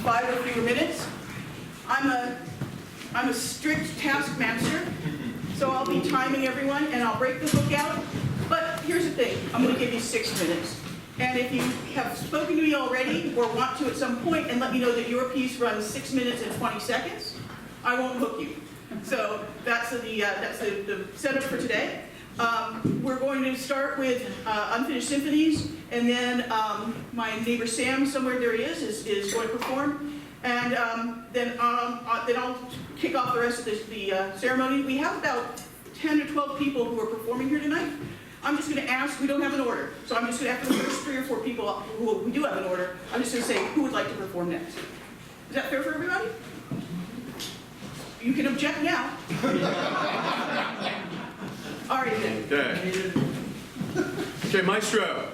5 or fewer minutes. I'm a strict taskmaster, so I'll be timing everyone and I'll break the book out. But here's the thing, I'm going to give you 6 minutes. And if you have spoken to me already or want to at some point and let me know that your piece runs 6 minutes and 20 seconds, I won't hook you. So that's the setup for today. We're going to start with Unfinished Symphonies, and then my neighbor Sam, somewhere there he is going to perform. And then I'll kick off the rest of the ceremony. We have about 10 or 12 people who are performing here tonight. I'm just going to ask, we don't have an order, so I'm just going to, after the first 3 or 4 people who we do have an order, I'm just going to say who would like to perform next. Is that fair for everybody? You can object now. All right, then. Okay. Okay, Maestro.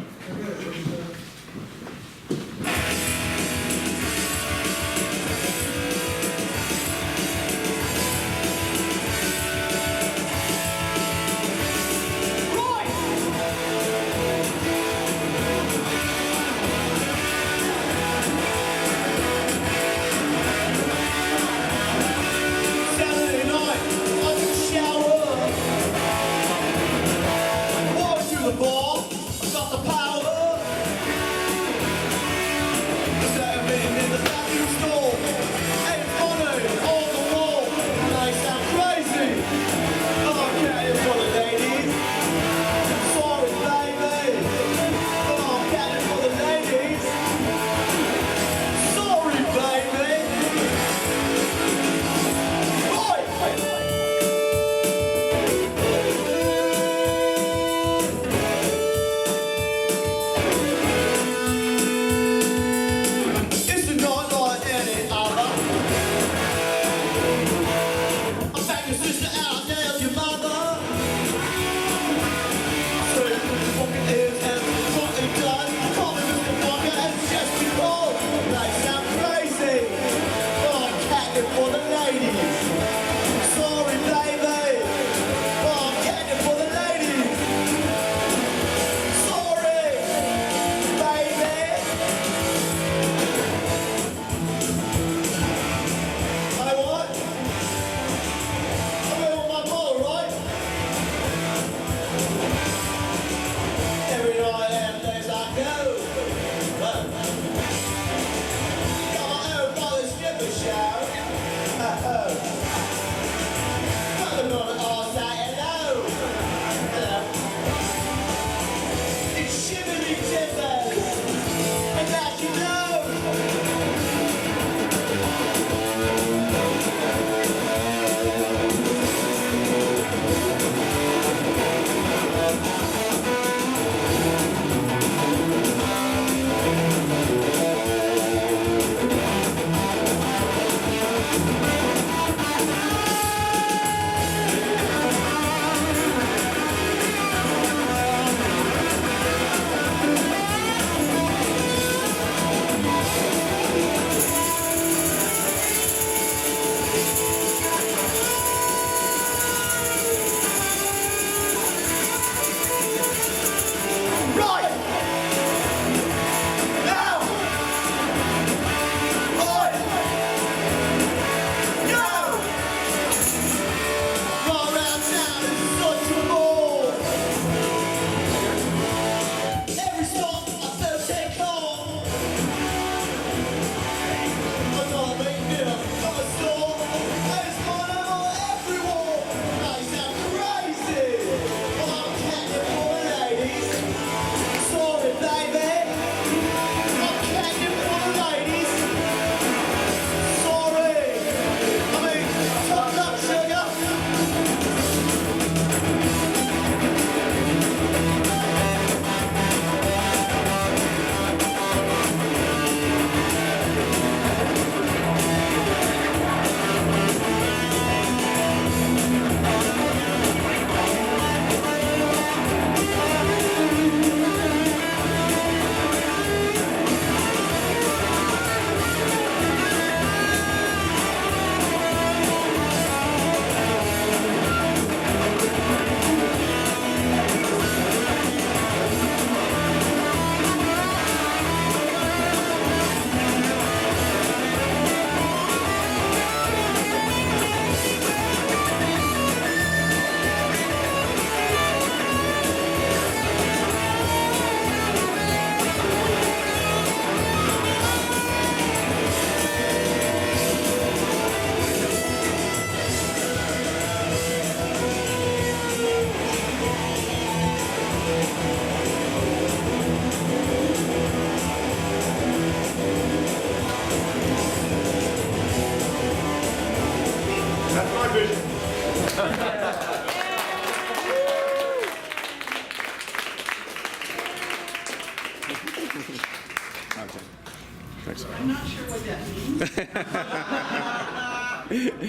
Thanks. I'm not sure what that means.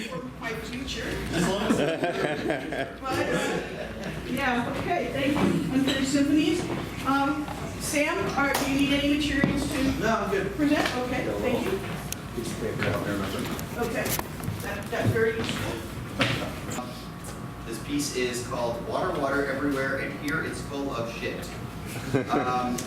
For my future. But, yeah, okay, thank you. Unfinished Symphonies. Sam, do you need any materials to No, I'm good. present? Okay, thank you. Okay, that's very useful. This piece is called Water, Water Everywhere, and Here It's Full of Shit.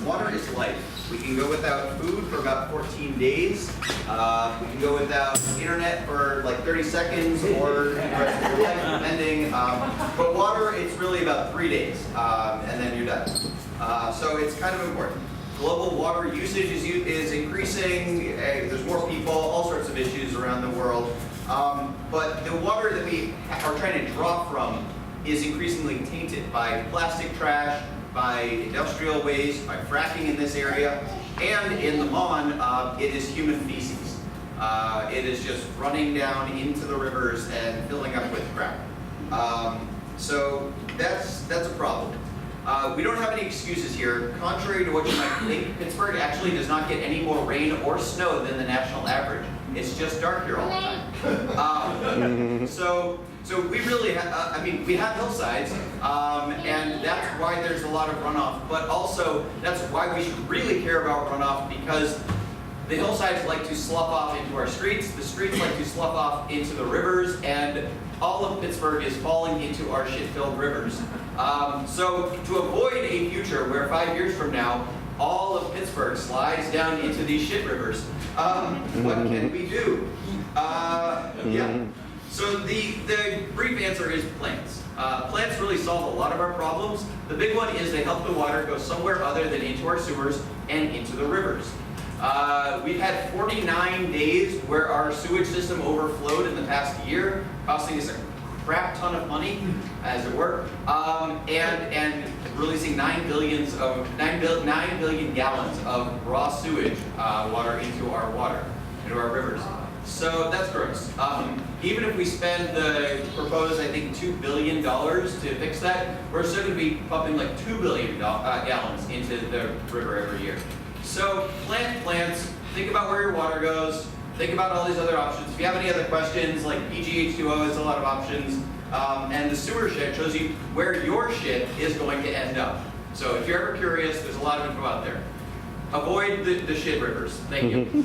Water is life. We can go without food for about 14 days. We can go without internet for like 30 seconds or the rest of your life, depending. But water, it's really about 3 days, and then you're done. So it's kind of important. Global water usage is increasing. There's more people, all sorts of issues around the world. But the water that we are trying to draw from is increasingly tainted by plastic trash, by industrial waste, by fracking in this area, and in the Mon, it is human feces. It is just running down into the rivers and filling up with crap. So that's a problem. We don't have any excuses here. Contrary to what you might think, Pittsburgh actually does not get any more rain or snow than the national average. It's just dark here all the time. So we really have, we have hillsides, and that's why there's a lot of runoff, but also that's why we should really care about runoff, because the hillsides like to slough off into our streets, the streets like to slough off into the rivers, and all of Pittsburgh is falling into our shit-filled rivers. So to avoid a future where 5 years from now, all of Pittsburgh slides down into these shit rivers, what can we do? Yeah. So the brief answer is plants. Plants really solve a lot of our problems. The big one is they help the water go somewhere other than into our sewers and into the rivers. We've had 49 days where our sewage system overflowed in the past year, costing us a crap ton of money, as it were, and releasing 9 billion gallons of raw sewage water into our rivers. So that's gross. Even if we spend the proposed, I think, $2 billion to fix that, we're still going to be pumping like 2 billion gallons into the river every year. So plant plants, think about where your water goes, think about all these other options. If you have any other questions, like PGH2O has a lot of options, and the sewer shit shows you where your shit is going to end up. So if you're ever curious, there's a lot of info out there. Avoid the shit rivers. Thank you.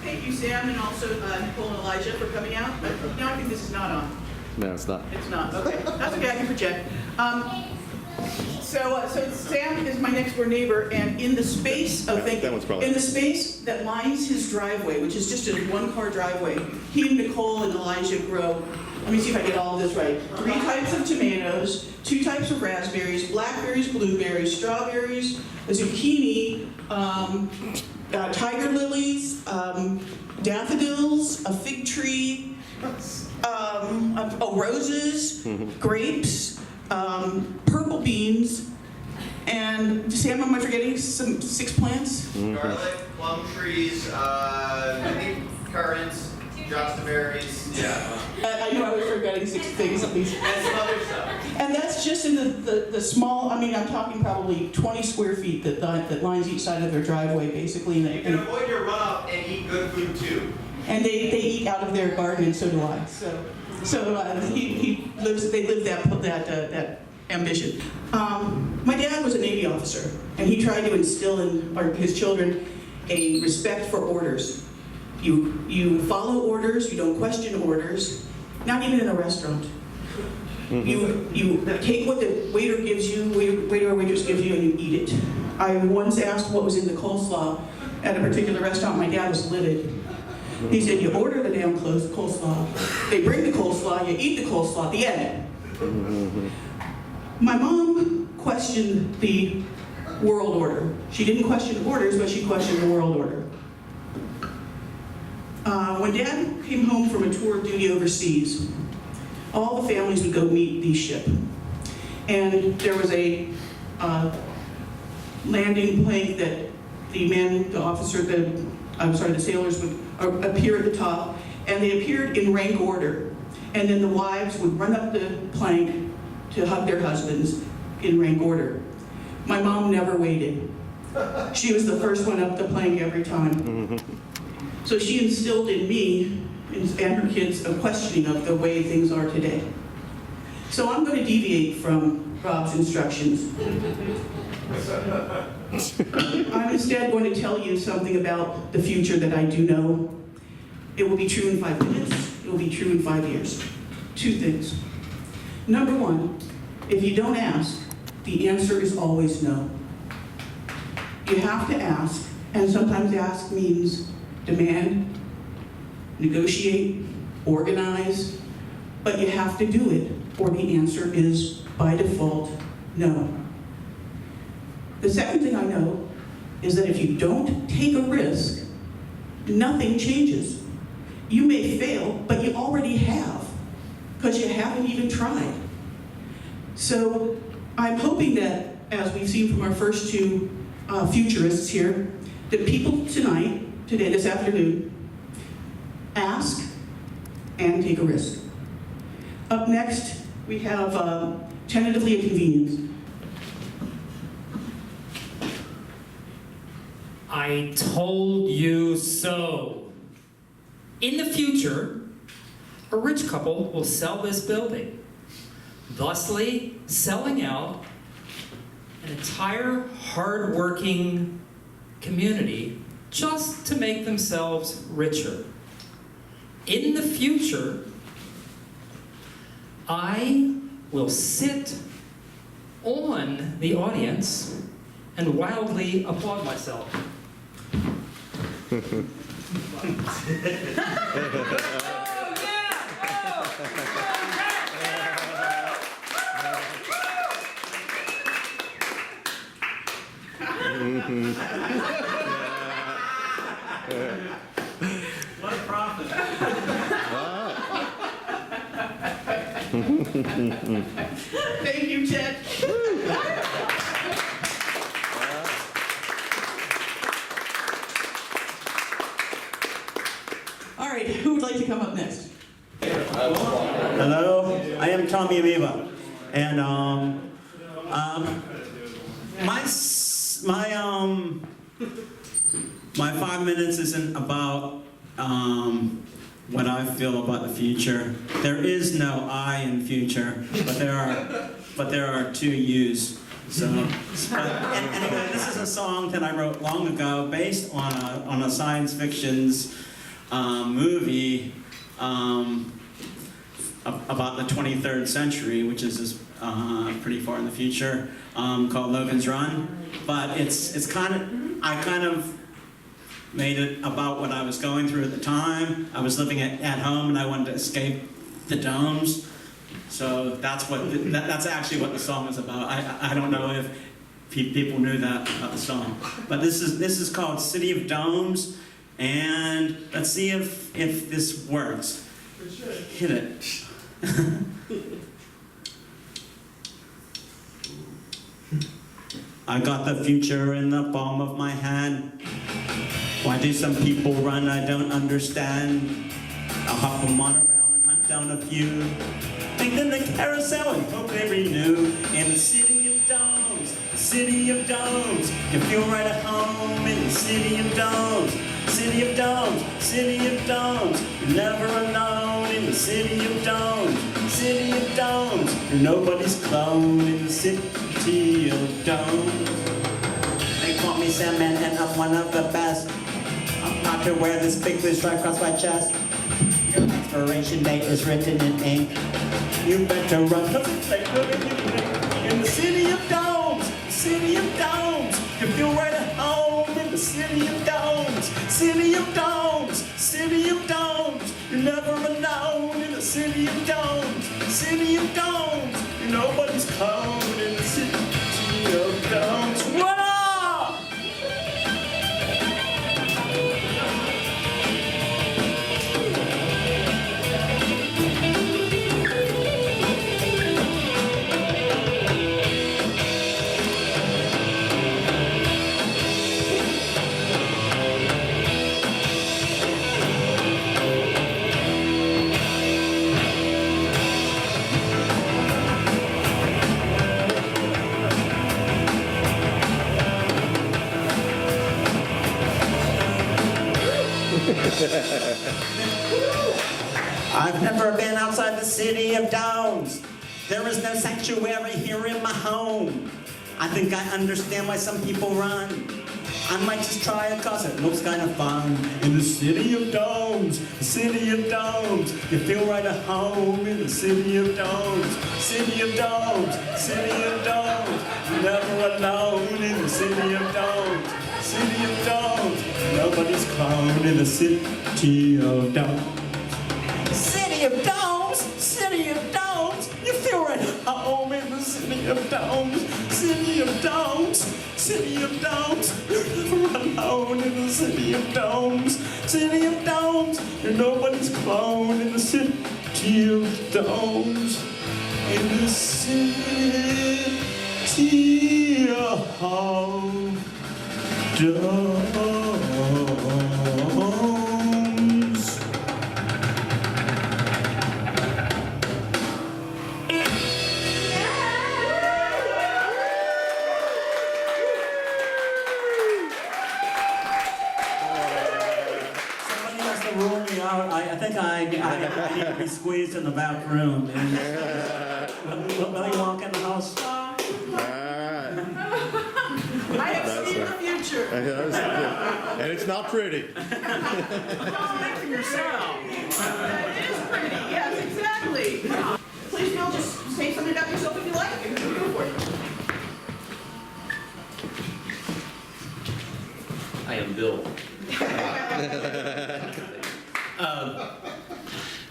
Thank you, Sam, and also Nicole and Elijah for coming out. No, I think this is not on. No, it's not. It's not, okay. That's okay, I can project. So Sam is my next door neighbor, and in the space of That one's probably- in the space that lines his driveway, which is just a one-car driveway, he and Nicole and Elijah grow, let me see if I get all of this right, 3 types of tomatoes, 2 types of raspberries, blackberries, blueberries, strawberries, a zucchini, tiger lilies, daffodils, a fig tree, roses, grapes, purple beans, and Sam, am I forgetting 6 plants? Garlic, plum trees, I think currants, jostoberries. Yeah. I know I was forgetting 6 things at least. And some other stuff. And that's just in the small, I'm talking probably 20 square feet that lines each side of their driveway, basically. You can avoid your runoff and eat good food too. And they eat out of their garden, and so do I. They live that ambition. My dad was a Navy officer, and he tried to instill in his children a respect for orders. You follow orders, you don't question orders, not even in a restaurant. You take what the waiter gives you, waiter or waitress gives you, and you eat it. I once asked what was in the coleslaw at a particular restaurant. My dad was livid. He said, you order the damn coleslaw, they bring the coleslaw, you eat the coleslaw, the end. My mom questioned the world order. She didn't question orders, but she questioned the world order. When Dad came home from a tour of duty overseas, all the families would go meet the ship. And there was a landing plank that the sailors would appear at the top, and they appeared in rank order. And then the wives would run up the plank to hug their husbands in rank order. My mom never waited. She was the first one up the plank every time. So she instilled in me and her kids a questioning of the way things are today. So I'm going to deviate from Rob's instructions. I'm instead going to tell you something about the future that I do know. It will be true in 5 minutes. It will be true in 5 years. 2 things. Number 1, if you don't ask, the answer is always no. You have to ask, and sometimes ask means demand, negotiate, organize, but you have to do it, or the answer is, by default, no. The second thing I know is that if you don't take a risk, nothing changes. You may fail, but you already have, because you haven't even tried. So I'm hoping that, as we've seen from our first 2 futurists here, that people today, this afternoon, ask and take a risk. Up next, we have tentatively a convenience. I told you so. In the future, a rich couple will sell this building, thusly selling out an entire hard-working community just to make themselves richer. In the future, I will sit on the audience and wildly applaud myself. What a profit. Thank you, Ted. All right, who would like to come up next? Hello, I am Tommy Aviva, and my 5 minutes isn't about what I feel about the future. There is no I in future, but there are 2 yous. So, and anyway, this is a song that I wrote long ago, based on a science fiction's movie about the 23rd century, which is pretty far in the future, called Logan's Run. But I kind of made it about what I was going through at the time. I was living at home and I wanted to escape the domes. So that's actually what the song is about. I don't know if people knew that about the song. But this is called City of Domes, and let's see if this works. Hit it. I got the future in the palm of my hand. Why do some people run? I don't understand. I'll hop a monorail and hunt down a few. Think in the carousel and hope they renew. In the city of domes, the city of domes. You feel right at home in the city of domes. City of domes, city of domes. You're never alone in the city of domes. City of domes. You're nobody's clone in the city of domes. They call me Sandman and I'm one of the best. I'm not to wear this big blue stripe across my chest. Your expiration date is written in ink. You better run, cause it's later than you think. In the city of domes, the city of domes. You feel right at home in the city of domes. City of domes, city of domes. You're never alone in the city of domes. City of domes. You're nobody's clone in the city of domes. What up? I've never been outside the city of Downs. There is no sanctuary here in my home. I think I understand why some people run. I might just try it cause it looks kind of fun. In the city of Domes, the city of Domes, you feel right at home in the city of Domes. City of Domes, city of Domes, you're never alone in the city of Domes. City of Domes, nobody's clone in the city of Domes. City of Domes, city of Domes, you feel right at home in the city of Domes. City of Domes, city of Domes, you're never alone in the city of Domes. City of Domes, you're nobody's clone in the city of Domes. In the city of Domes. Rule me out. I think I need to be squeezed in the back room. Will you walk in the house? I have seen the future. And it's not pretty. It is pretty, yes, exactly. Please, Bill, just say something about yourself if you like. Go for it. I am Bill.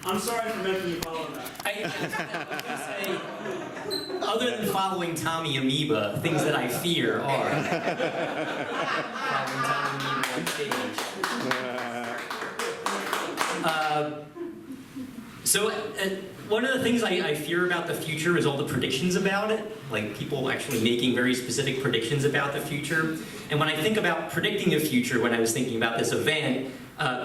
I'm sorry for making you follow that. I say, other than following Tommy Amoeba, things that I fear are following Tommy Amoeba on stage. So one of the things I fear about the future is all the predictions about it, like people actually making very specific predictions about the future. And when I think about predicting the future, when I was thinking about this event,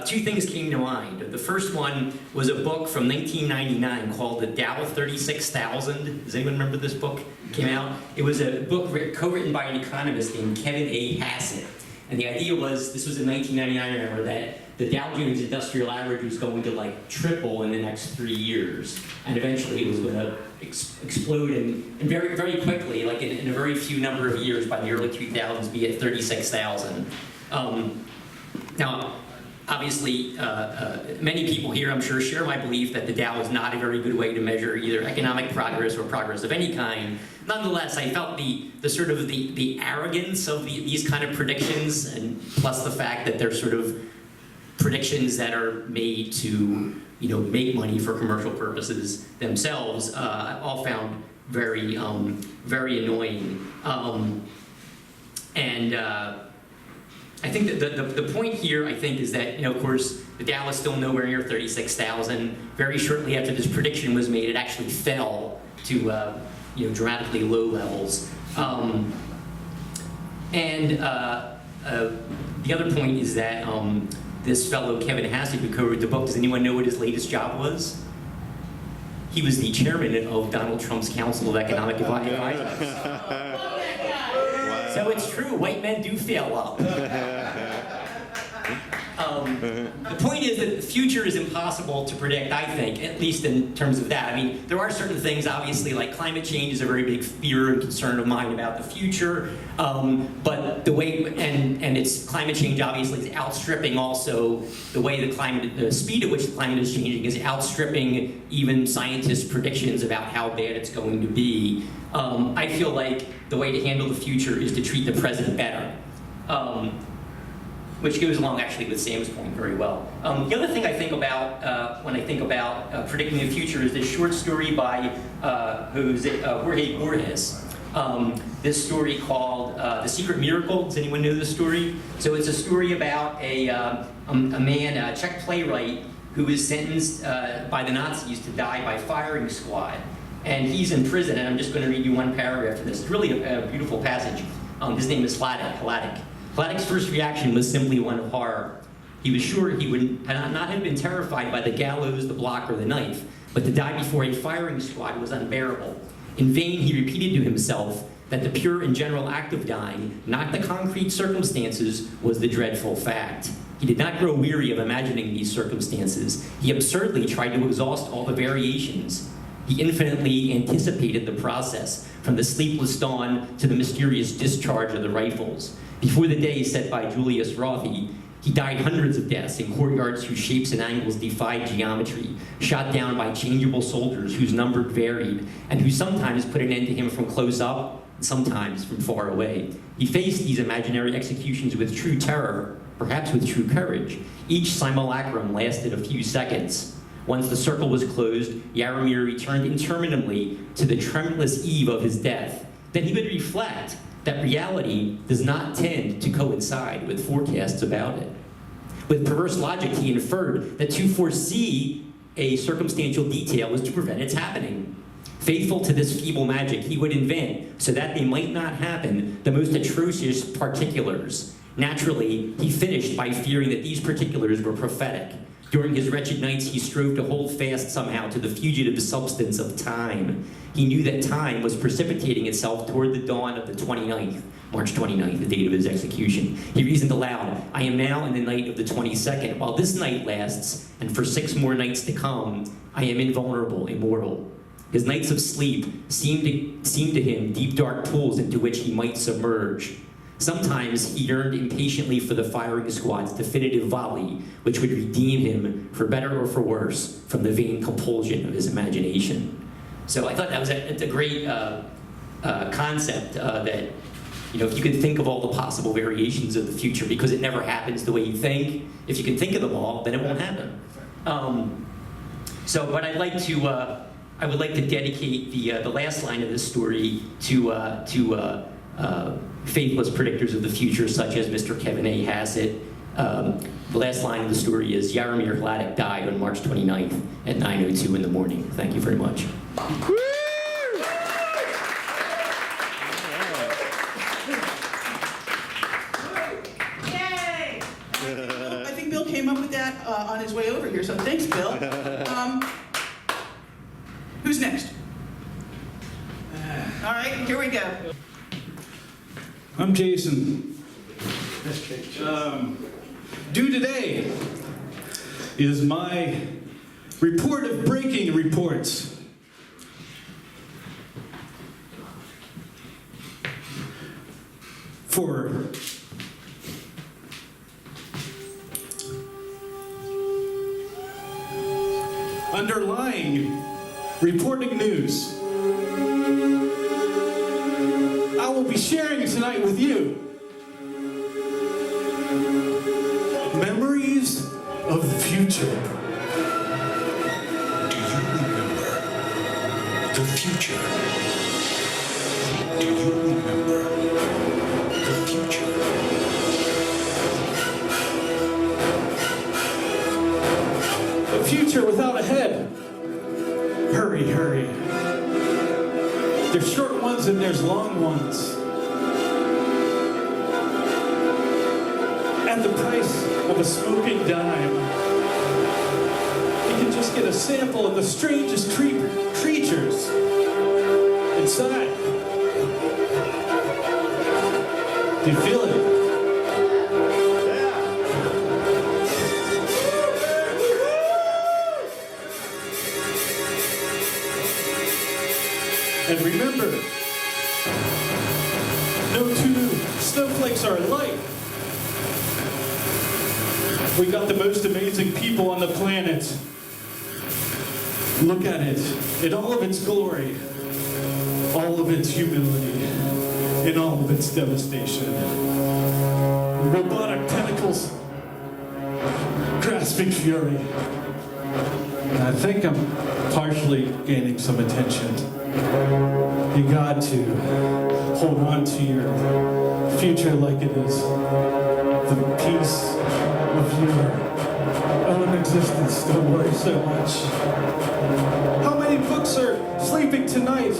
two things came to mind. The first one was a book from 1999 called The Dow 36,000. Does anyone remember this book? It came out. It was a book co-written by an economist named Kevin A. Hassett. And the idea was, this was in 1999, remember, that the Dow Jones Industrial Average was going to like triple in the next 3 years. And eventually it was going to explode and very, very quickly, like in a very few number of years, by the early 2000s, be at 36,000. Now, obviously, many people here, I'm sure, share my belief that the Dow is not a very good way to measure either economic progress or progress of any kind. Nonetheless, I felt the sort of the arrogance of these kind of predictions, and plus the fact that they're sort of predictions that are made to, make money for commercial purposes themselves, all found very, very annoying. I think that the point here, I think, is that, of course, the Dow is still nowhere near 36,000. Very shortly after this prediction was made, it actually fell to, dramatically low levels. The other point is that this fellow, Kevin Hassett, who co-wrote the book, does anyone know what his latest job was? He was the chairman of Donald Trump's Council of Economic Advisors. So it's true, white men do fail up. The point is that the future is impossible to predict, I think, at least in terms of that. I mean, there are certain things, obviously, like climate change is a very big fear and concern of mine about the future. But the way, and it's climate change obviously is outstripping also the way the speed at which the climate is changing is outstripping even scientists' predictions about how bad it's going to be. I feel like the way to handle the future is to treat the present better. Which goes along actually with Sam's point very well. The other thing I think about when I think about predicting the future is this short story by Jorge Borges. This story called The Secret Miracle. Does anyone know this story? So it's a story about a Czech playwright who was sentenced by the Nazis to die by firing squad. And he's in prison, and I'm just going to read you one paragraph of this. It's really a beautiful passage. His name is Hladek. Hladek's first reaction was simply one of horror. He was sure he would not have been terrified by the gallows, the block, or the knife, but to die before a firing squad was unbearable. In vain, he repeated to himself that the pure and general act of dying, not the concrete circumstances, was the dreadful fact. He did not grow weary of imagining these circumstances. He absurdly tried to exhaust all the variations. He infinitely anticipated the process, from the sleepless dawn to the mysterious discharge of the rifles. Before the day set by Julius Rothe, he died hundreds of deaths in courtyards whose shapes and angles defied geometry, shot down by changeable soldiers whose number varied, and who sometimes put an end to him from close up, and sometimes from far away. He faced these imaginary executions with true terror, perhaps with true courage. Each simulacrum lasted a few seconds. Once the circle was closed, Jaromir returned interminably to the tremulous eve of his death. Then he would reflect that reality does not tend to coincide with forecasts about it. With perverse logic, he inferred that to foresee a circumstantial detail was to prevent its happening. Faithful to this feeble magic, he would invent, so that they might not happen, the most atrocious particulars. Naturally, he finished by fearing that these particulars were prophetic. During his wretched nights, he strove to hold fast somehow to the fugitive substance of time. He knew that time was precipitating itself toward the dawn of the 29th, March 29th, the date of his execution. He reasoned aloud, I am now in the night of the 22nd. While this night lasts, and for 6 more nights to come, I am invulnerable, immortal. His nights of sleep seemed to him deep dark pools into which he might submerge. Sometimes he yearned impatiently for the firing squad's definitive volley, which would redeem him, for better or for worse, from the vain compulsion of his imagination. So I thought that was a great concept that, you know, if you could think of all the possible variations of the future, because it never happens the way you think. If you can think of them all, then it won't happen. But I would like to dedicate the last line of this story to faithless predictors of the future, such as Mr. Kevin A. Hassett. The last line of the story is, Jaromir Hladek died on March 29th at 9:02 in the morning. Thank you very much. Yay! I think Bill came up with that on his way over here, so thanks, Bill. Who's next? All right, here we go. I'm Jason. Due today is my report of breaking reports. For underlying reporting news, I will be sharing tonight with you memories of the future. Do you remember the future? Do you remember the future? A future without a head. Hurry, hurry. There's short ones and there's long ones. At the price of a smoking dime, you can just get a sample of the strangest creatures inside. Do you feel it? And remember, no two snowflakes are alike. We got the most amazing people on the planet. Look at it in all of its glory, all of its humility, in all of its devastation. Robotic tentacles, grasping fury. And I think I'm partially gaining some attention. You got to hold on to your future like it is the peace of your own existence. Don't worry so much. How many books are sleeping tonight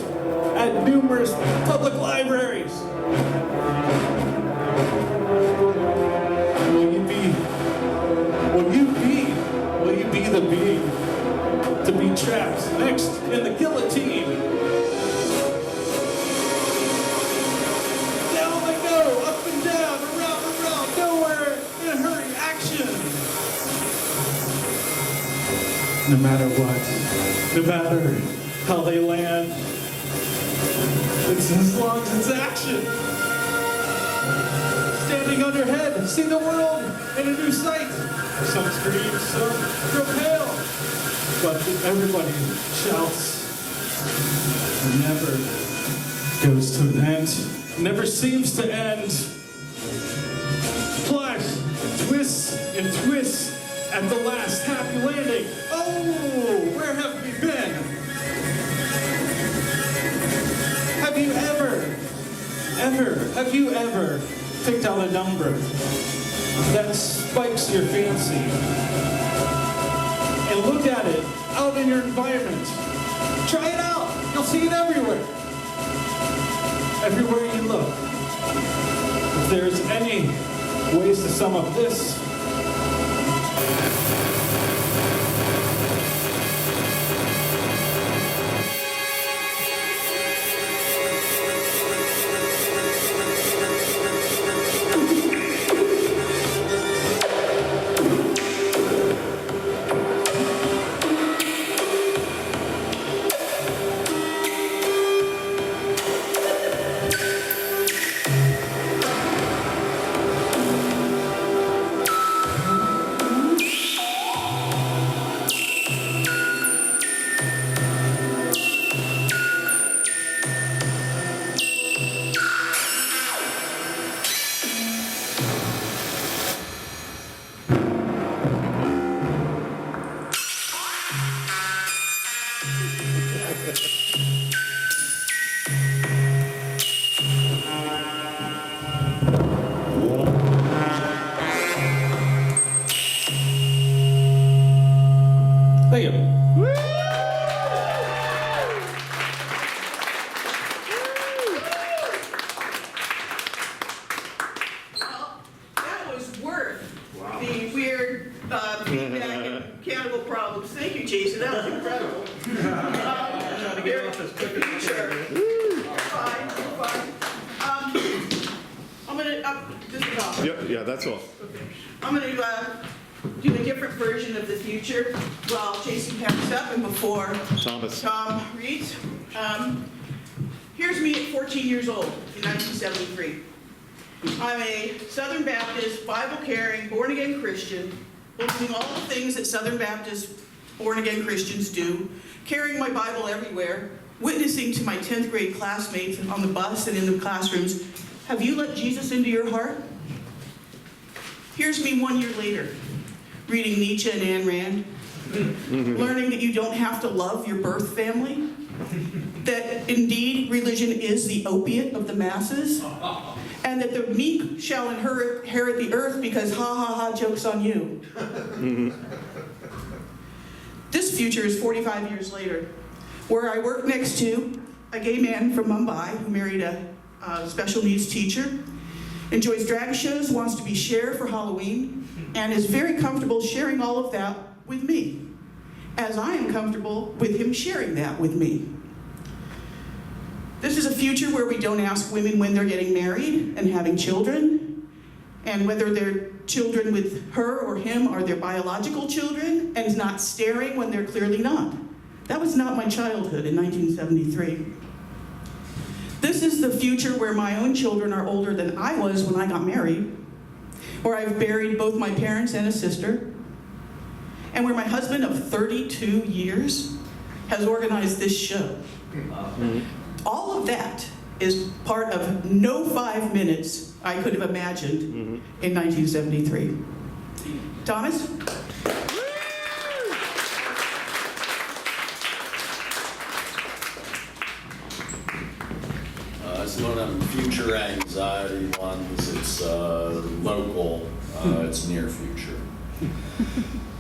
at numerous public libraries? Will you be the being to be trapped next in the guillotine? Down they go, up and down, around, nowhere in a hurry, action. No matter what, no matter how they land, it's as long as it's action. Standing on your head, see the world in a new sight. Some scream, some grow pale, but everybody shouts. It never goes to an end, never seems to end. Plus, twists and twists at the last happy landing. Oh, where have we been? Have you ever picked out a number that spikes your fancy and looked at it out in your environment? Try it out. You'll see it everywhere. Everywhere you look. If there's any ways to sum up this, thank you. Well, that was worth the weird feedback and mechanical problems. Thank you, Jason. That was incredible. Future. You're fine. You're fine. I'm gonna. This is off. Yep, yeah, that's all. Okay. I'm gonna do a different version of the future while Jason packs up and before Thomas. Tom reads. Here's me at 14 years old in 1973. I'm a Southern Baptist, Bible-carrying, born-again Christian, doing all the things that Southern Baptist born-again Christians do, carrying my Bible everywhere, witnessing to my 10th grade classmates on the bus and in the classrooms. Have you let Jesus into your heart? Here's me 1 year later, reading Nietzsche and Ayn Rand, learning that you don't have to love your birth family, that indeed religion is the opiate of the masses, and that the meek shall inherit the earth because ha ha ha, joke's on you. This future is 45 years later, where I work next to a gay man from Mumbai who married a special needs teacher, enjoys drag shows, wants to be Cher for Halloween, and is very comfortable sharing all of that with me, as I am comfortable with him sharing that with me. This is a future where we don't ask women when they're getting married and having children, and whether they're children with her or him are their biological children, and not staring when they're clearly not. That was not my childhood in 1973. This is the future where my own children are older than I was when I got married, where I've buried both my parents and a sister, and where my husband of 32 years has organized this show. All of that is part of no 5 minutes I could have imagined in 1973. Thomas? It's one of them future anxiety ones. It's local. It's near future.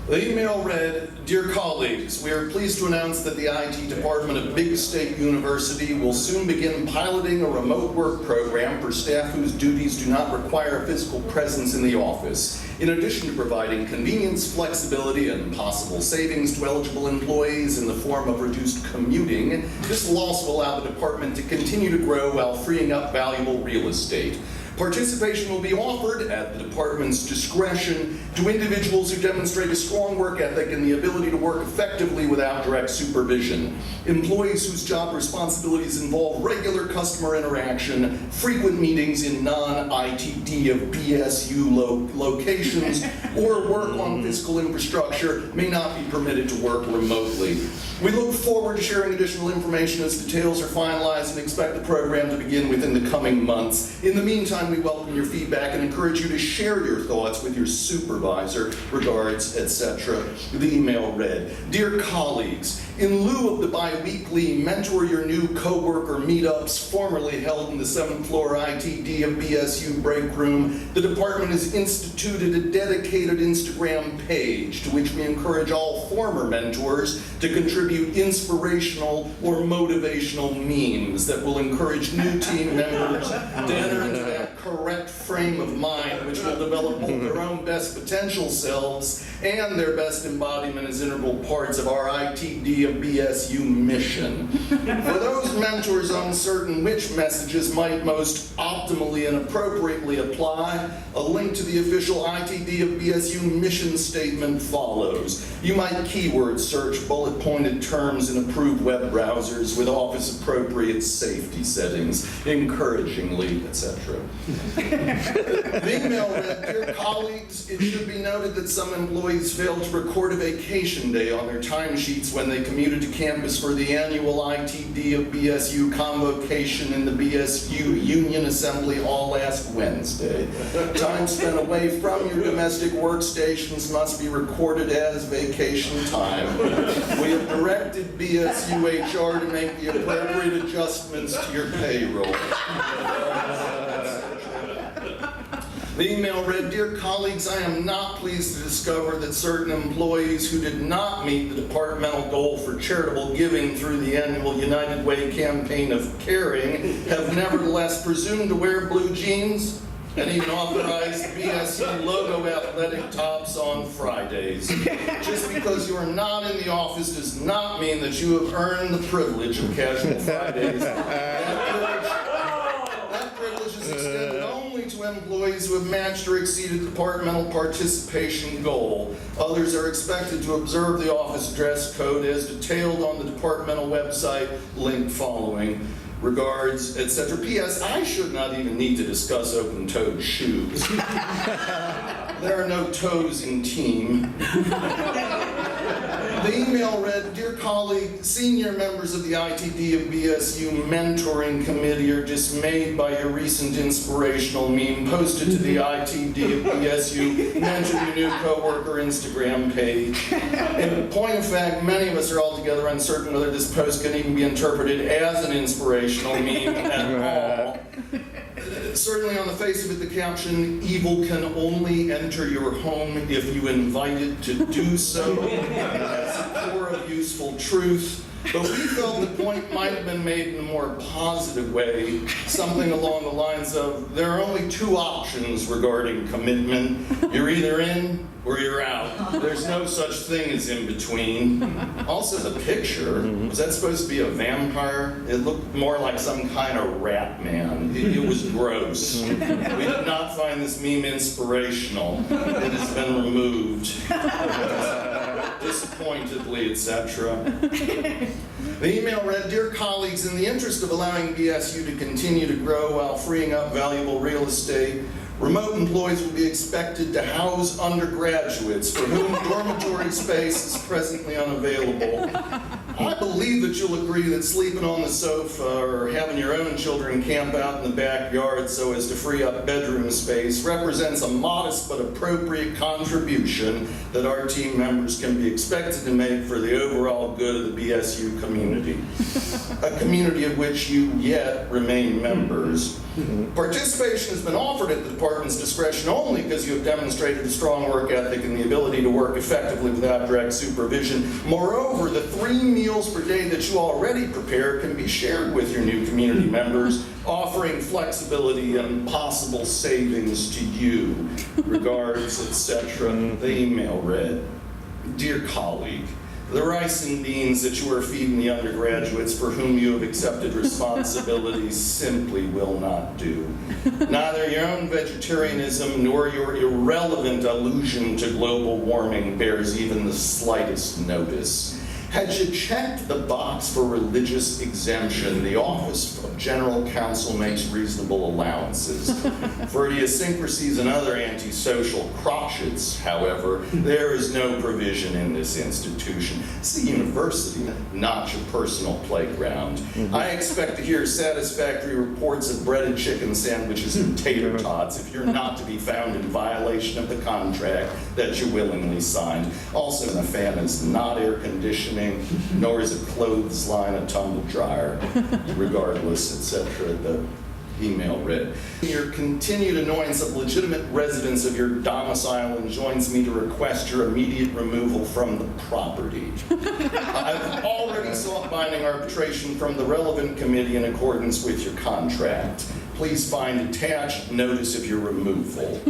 The email read, "Dear colleagues, we are pleased to announce that the IT department of Big State University will soon begin piloting a remote work program for staff whose duties do not require a physical presence in the office. In addition to providing convenience, flexibility, and possible savings to eligible employees in the form of reduced commuting, this will also allow the department to continue to grow while freeing up valuable real estate. Participation will be offered at the department's discretion to individuals who demonstrate a strong work ethic and the ability to work effectively without direct supervision. Employees whose job responsibilities involve regular customer interaction, frequent meetings in non-ITD of BSU locations, or work on physical infrastructure may not be permitted to work remotely. We look forward to sharing additional information as details are finalized and expect the program to begin within the coming months. In the meantime, we welcome your feedback and encourage you to share your thoughts with your supervisor. Regards, etc. The email read, "Dear colleagues, in lieu of the bi-weekly Mentor Your New Coworker meetups formerly held in the 7th floor ITD of BSU break room, the department has instituted a dedicated Instagram page to which we encourage all former mentors to contribute inspirational or motivational memes that will encourage new team members to enter into that correct frame of mind which will develop both their own best potential selves and their best embodiment as integral parts of our ITD of BSU mission. For those mentors uncertain which messages might most optimally and appropriately apply, a link to the official ITD of BSU mission statement follows. You might keyword search bullet-pointed terms in approved web browsers with office-appropriate safety settings, encouragingly, etc. The email read, "Dear colleagues, it should be noted that some employees failed to record a vacation day on their timesheets when they commuted to campus for the annual ITD of BSU convocation in the BSU Union Assembly all last Wednesday. Time spent away from your domestic workstations must be recorded as vacation time. We have directed BSU HR to make the appropriate adjustments to your payroll." The email read, "Dear colleagues, I am not pleased to discover that certain employees who did not meet the departmental goal for charitable giving through the annual United Way campaign of caring have nevertheless presumed to wear blue jeans and even authorized the BSU logo athletic tops on Fridays. Just because you are not in the office does not mean that you have earned the privilege of casual Fridays. That privilege is extended only to employees who have matched or exceeded the departmental participation goal. Others are expected to observe the office dress code as detailed on the departmental website, link following. Regards, etc. P.S. I should not even need to discuss open-toed shoes. There are no toes in team. The email read, "Dear colleague, senior members of the ITD of BSU mentoring committee are dismayed by your recent inspirational meme posted to the ITD of BSU Mention Your New Coworker Instagram page. In point of fact, many of us are altogether uncertain whether this post can even be interpreted as an inspirational meme at all. Certainly on the face of it, the caption, 'Evil can only enter your home if you invite it to do so,' has a core of useful truth. But we felt the point might have been made in a more positive way, something along the lines of, there are only two options regarding commitment. You're either in or you're out. There's no such thing as in between. Also the picture, was that supposed to be a vampire? It looked more like some kind of rat man. It was gross. We did not find this meme inspirational. It has been removed. Disappointedly, etc. The email read, "Dear colleagues, in the interest of allowing BSU to continue to grow while freeing up valuable real estate, remote employees will be expected to house undergraduates for whom dormitory space is presently unavailable. I believe that you'll agree that sleeping on the sofa or having your own children camp out in the backyard so as to free up bedroom space represents a modest but appropriate contribution that our team members can be expected to make for the overall good of the BSU community, a community of which you yet remain members. Participation has been offered at the department's discretion only because you have demonstrated a strong work ethic and the ability to work effectively without direct supervision. Moreover, the 3 meals per day that you already prepare can be shared with your new community members, offering flexibility and possible savings to you. Regards, etc." The email read, "Dear colleague, The rice and beans that you are feeding the undergraduates for whom you have accepted responsibilities simply will not do. Neither your own vegetarianism nor your irrelevant allusion to global warming bears even the slightest notice. Had you checked the box for religious exemption, the Office of General Counsel makes reasonable allowances. For idiosyncrasies and other antisocial crotchets, however, there is no provision in this institution. It's a university, not your personal playground. I expect to hear satisfactory reports of breaded chicken sandwiches and tater tots if you're not to be found in violation of the contract that you willingly signed. Also, the fan is not air conditioning, nor is a clothesline a tumble dryer, regardless, etc. The email read. Your continued annoyance of legitimate residents of your domicile enjoins me to request your immediate removal from the property. I've already sought binding arbitration from the relevant committee in accordance with your contract. Please find attached notice of your removal.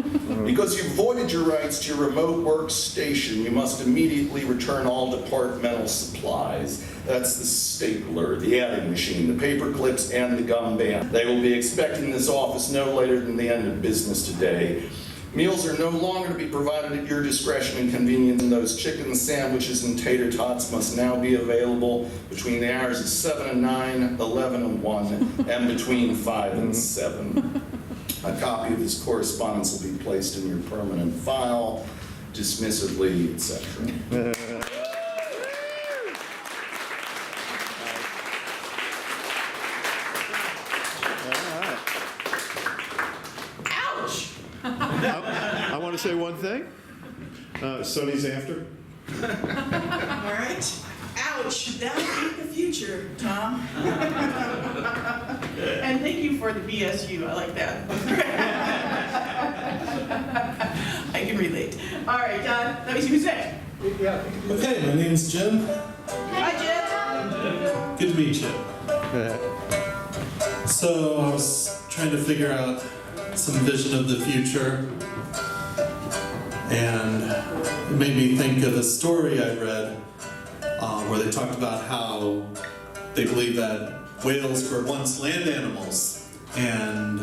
Because you voided your rights to your remote workstation, you must immediately return all departmental supplies. That's the stapler, the adding machine, the paper clips, and the gum band. They will be expecting this office no later than the end of business today. Meals are no longer to be provided at your discretion and convenience, and those chicken sandwiches and tater tots must now be available between the hours of 7 and 9, 11 and 1, and between 5 and 7. A copy of this correspondence will be placed in your permanent file, dismissively, etc. I want to say one thing. Sonny's after. All right. Ouch, that ain't the future, Tom. And thank you for the BSU, I like that. I can relate. All right, let me see who's next. Okay, my name's Jim. Hi, Jim. Good to meet you. So I was trying to figure out some vision of the future, and it made me think of a story I read where they talked about how they believe that whales were once land animals and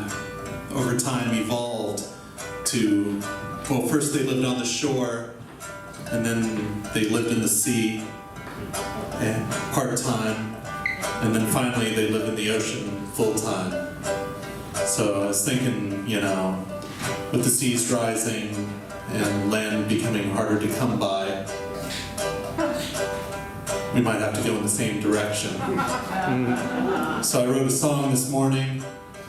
over time evolved to, well, first they lived on the shore and then they lived in the sea and part-time, and then finally they live in the ocean full-time. So I was thinking, you know, with the seas rising and land becoming harder to come by, we might have to go in the same direction. So I wrote a song this morning.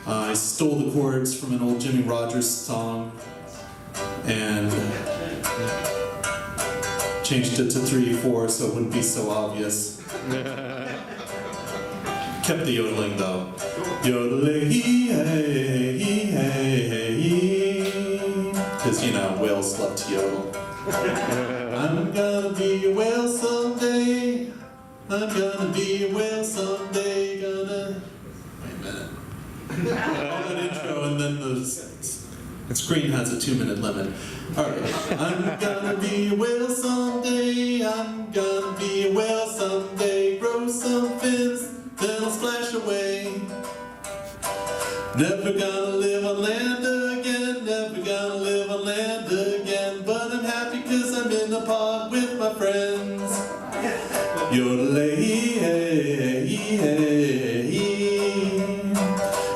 I stole the chords from an old Jimmy Rogers song and changed it to 3/4 so it wouldn't be so obvious. Kept the yodeling though. Yodelay, because you know, whales love to yodel. I'm gonna be a whale someday. I'm gonna be a whale someday. Gonna. Wait a minute. All that intro and then the screen has a 2-minute limit. Alright. I'm gonna be a whale someday. I'm gonna be a whale someday. Grow some fins, then I'll splash away. Never gonna live on land again. Never gonna live on land again. But I'm happy cause I'm in the pod with my friends. Yodelay,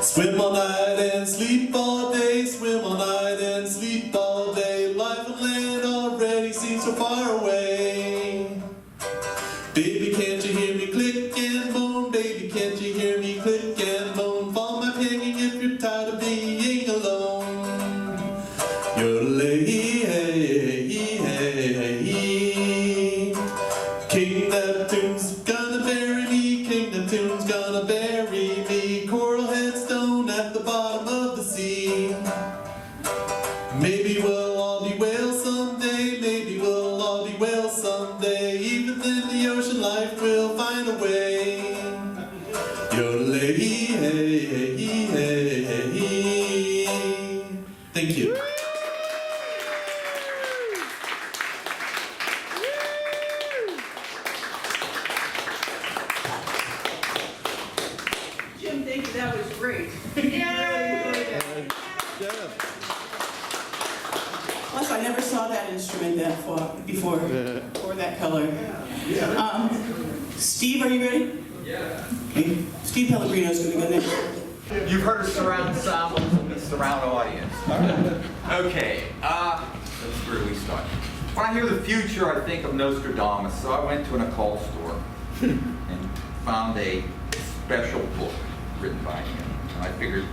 swim all night and sleep all day. Swim all night and sleep all day. Life on land already seems so far away. Baby, can't you hear me click and moan? Baby, can't you hear me click and moan? Fall my hanging if you're tired of being alone. Yodelay, King Neptune's gonna bury me. King Neptune's gonna bury me. Coral headstone at the bottom of the sea. Maybe we'll all be whales someday. Maybe we'll all be whales someday. Even in the ocean, life will find a way. Yodelay, thank you. I never saw that instrument that far before, or that color. Steve, are you ready? Yeah. Okay. Steve Pellegrino's going to go next. You've heard of surround sound, from the surround audience. Okay, that's where we start. When I hear the future, I think of Nostradamus, so I went to an occult store and found a special book written by him. And I figured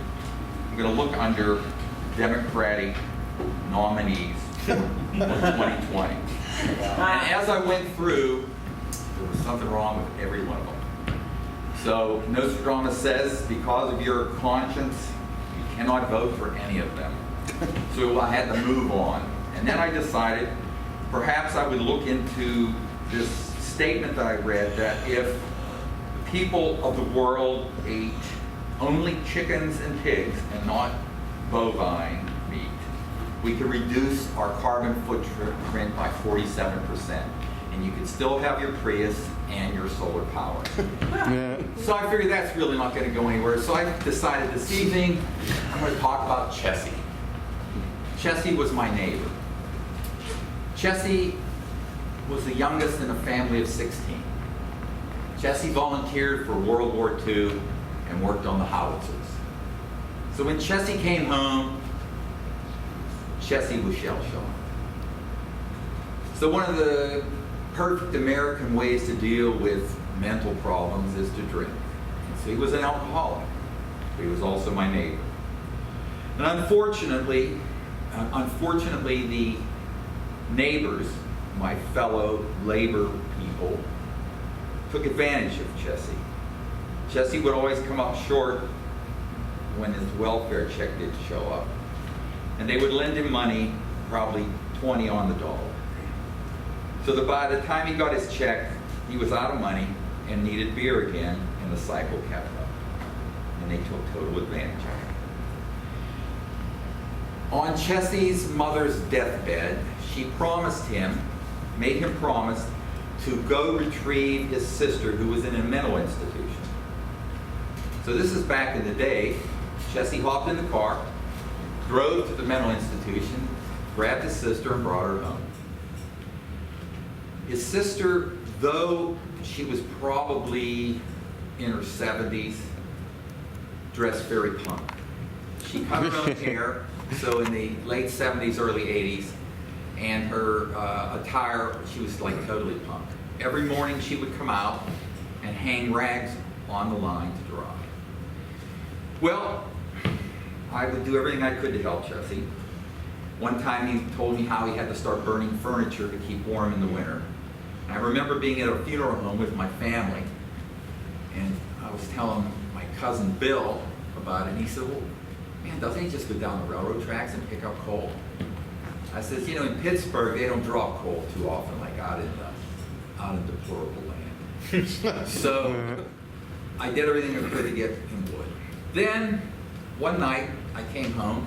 I'm going to look under Democratic nominees for 2020. And as I went through, there was something wrong with every one of them. So Nostradamus says, because of your conscience, you cannot vote for any of them. So I had to move on. And then I decided perhaps I would look into this statement that I read that if the people of the world ate only chickens and pigs and not bovine meat, we could reduce our carbon footprint by 47%. And you could still have your Prius and your solar power. So I figured that's really not going to go anywhere. So I decided this evening I'm going to talk about Chessie. Chessie was my neighbor. Chessie was the youngest in a family of 16. Chessie volunteered for World War II and worked on the howitzers. So when Chessie came home, Chessie was shell-shocked. So one of the perfect American ways to deal with mental problems is to drink. So he was an alcoholic, but he was also my neighbor. And unfortunately, the neighbors, my fellow labor people, took advantage of Chessie. Chessie would always come up short when his welfare check did show up. And they would lend him money, probably 20 on the dollar. So that by the time he got his check, he was out of money and needed beer again, and the cycle kept up. And they took total advantage of it. On Chessie's mother's deathbed, she promised him, made him promise, to go retrieve his sister who was in a mental institution. So this is back in the day. Chessie hopped in the car, drove to the mental institution, grabbed his sister and brought her home. His sister, though she was probably in her 70s, dressed very punk. She cut her own hair, so in the late 70s, early 80s, and her attire, she was like totally punk. Every morning she would come out and hang rags on the line to dry. Well, I would do everything I could to help Chessie. One time he told me how he had to start burning furniture to keep warm in the winter. And I remember being at a funeral home with my family, and I was telling my cousin Bill about it, and he said, well, man, doesn't he just go down the railroad tracks and pick up coal? I said, you know, in Pittsburgh, they don't draw coal too often like out in deplorable land. So I did everything I could to get him wood. Then, one night, I came home,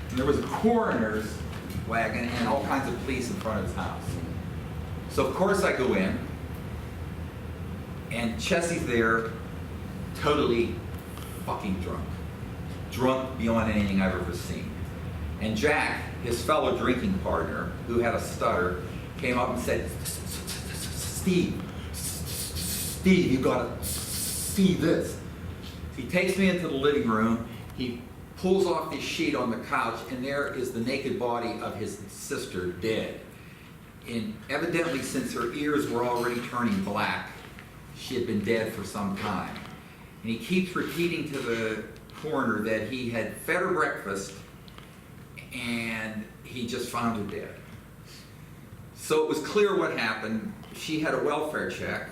and there was a coroner's wagon and all kinds of police in front of his house. So of course I go in, and Chessie's there, totally fucking drunk. Drunk beyond anything I've ever seen. And Jack, his fellow drinking partner, who had a stutter, came up and said, Steve, you gotta see this. He takes me into the living room, he pulls off this sheet on the couch, and there is the naked body of his sister dead. And evidently, since her ears were already turning black, she had been dead for some time. And he keeps repeating to the coroner that he had fed her breakfast and he just found her dead. So it was clear what happened. She had a welfare check,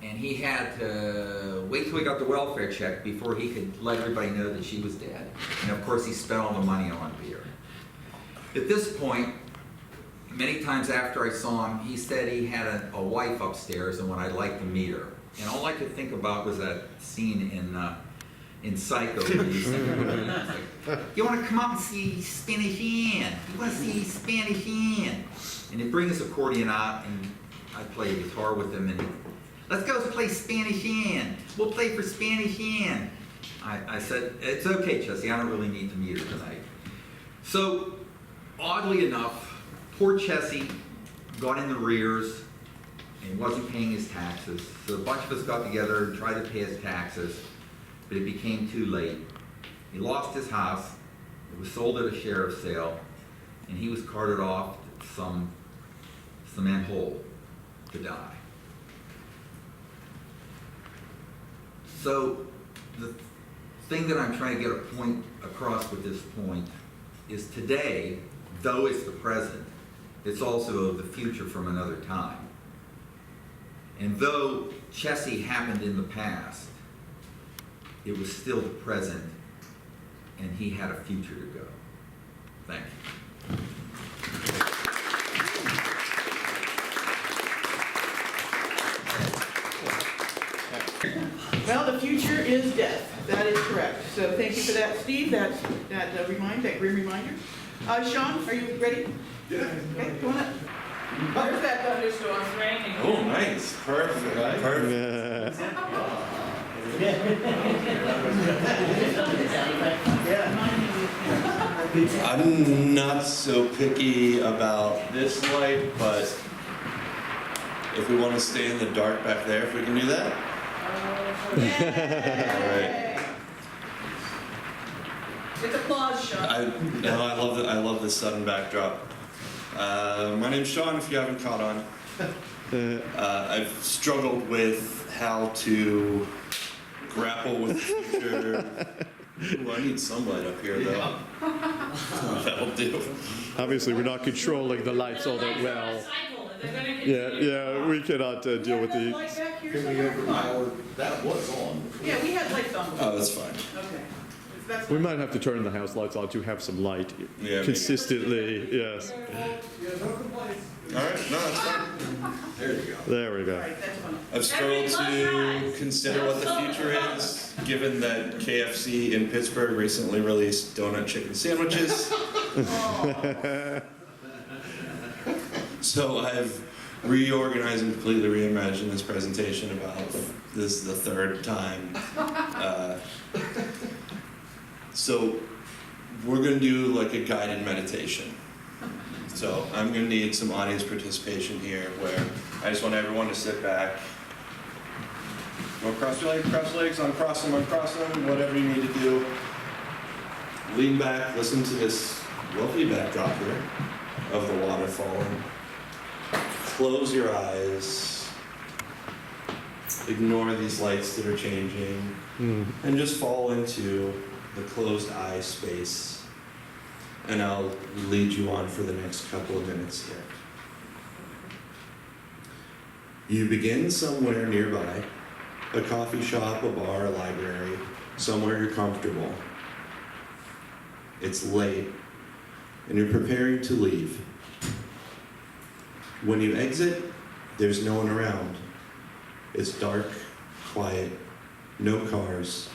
and he had to wait till he got the welfare check before he could let everybody know that she was dead. And of course, he spent all the money on beer. At this point, many times after I saw him, he said he had a wife upstairs and would I'd like to meet her. And all I could think about was that scene in Psycho where he's saying, like, you want to come up and see Spanish Ann? You want to see Spanish Ann? And he'd bring his accordion out, and I'd play guitar with him, and he'd, let's go play Spanish Ann. We'll play for Spanish Ann. I said, it's okay, Chessie, I don't really need to meet her tonight. So, oddly enough, Poor Chessie got in the rears and wasn't paying his taxes. So a bunch of us got together and tried to pay his taxes, but it became too late. He lost his house, it was sold at a sheriff's sale, and he was carted off to some cement hole to die. So the thing that I'm trying to get a point across with this point is today, though it's the present, it's also the future from another time. And though Chessie happened in the past, it was still the present, and he had a future to go. Thank you. Well, the future is death. That is correct. So thank you for that, Steve, that grim reminder. Sean, are you ready? Yeah. Okay, come on up. There's that thunderstorm. It's raining. Oh, nice. Perfect. Perfect. I'm not so picky about this light, but if we want to stay in the dark back there, if we can do that. All right. It's applause, Sean. I love the sudden backdrop. My name's Sean, if you haven't caught on. I've struggled with how to grapple with the future. Ooh, I need some light up here, though. That'll do. Obviously, we're not controlling the lights all that well. Yeah, we cannot deal with the... Light back here somewhere? That was on. Yeah, we had lights on. Oh, that's fine. Okay. If that's We not- might have to turn the house lights on to have some light Yeah, maybe. consistently. Yes. All right, no, that's fine. There you go. There we All go. right, that's fine. I've struggled to consider what the future is, given that KFC in Pittsburgh recently released donut chicken sandwiches. So I've reorganized and completely reimagined this presentation about this is the third time. So we're going to do like a guided meditation. So I'm going to need some audience participation here where I just want everyone to sit back. Go cross your legs, uncross them, whatever you need to do. Lean back, listen to this lovely backdrop here of the water falling. Close your eyes. Ignore these lights that are changing. And just fall into the closed eye space. And I'll lead you on for the next couple of minutes here. You begin somewhere nearby, a coffee shop, a bar, a library, somewhere you're comfortable. It's late, and you're preparing to leave. When you exit, there's no one around. It's dark, quiet, no cars.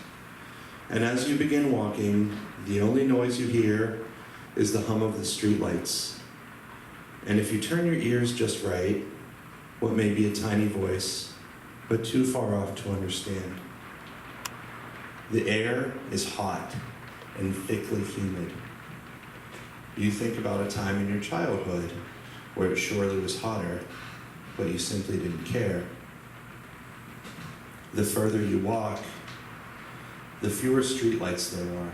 And as you begin walking, the only noise you hear is the hum of the streetlights. And if you turn your ears just right, what may be a tiny voice, but too far off to understand. The air is hot and thickly humid. You think about a time in your childhood where it surely was hotter, but you simply didn't care. The further you walk, the fewer streetlights there are.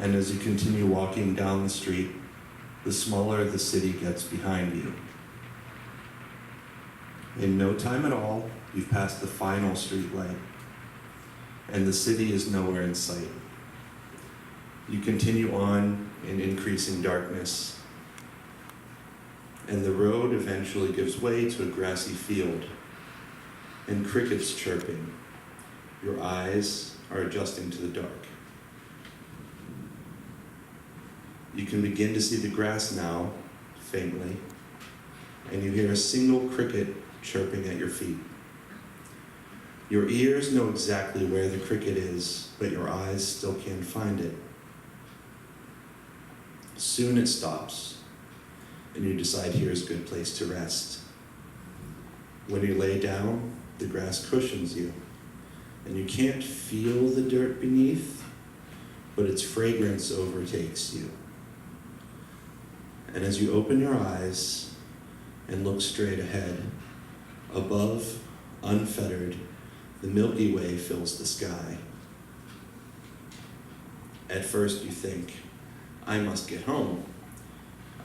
And as you continue walking down the street, the smaller the city gets behind you. In no time at all, you've passed the final streetlight, and the city is nowhere in sight. You continue on in increasing darkness, and the road eventually gives way to a grassy field, and crickets chirping. Your eyes are adjusting to the dark. You can begin to see the grass now, faintly, and you hear a single cricket chirping at your feet. Your ears know exactly where the cricket is, but your eyes still can't find it. Soon it stops, and you decide here's a good place to rest. When you lay down, the grass cushions you, and you can't feel the dirt beneath, but its fragrance overtakes you. And as you open your eyes and look straight ahead, above, unfettered, the Milky Way fills the sky. At first you think, I must get home.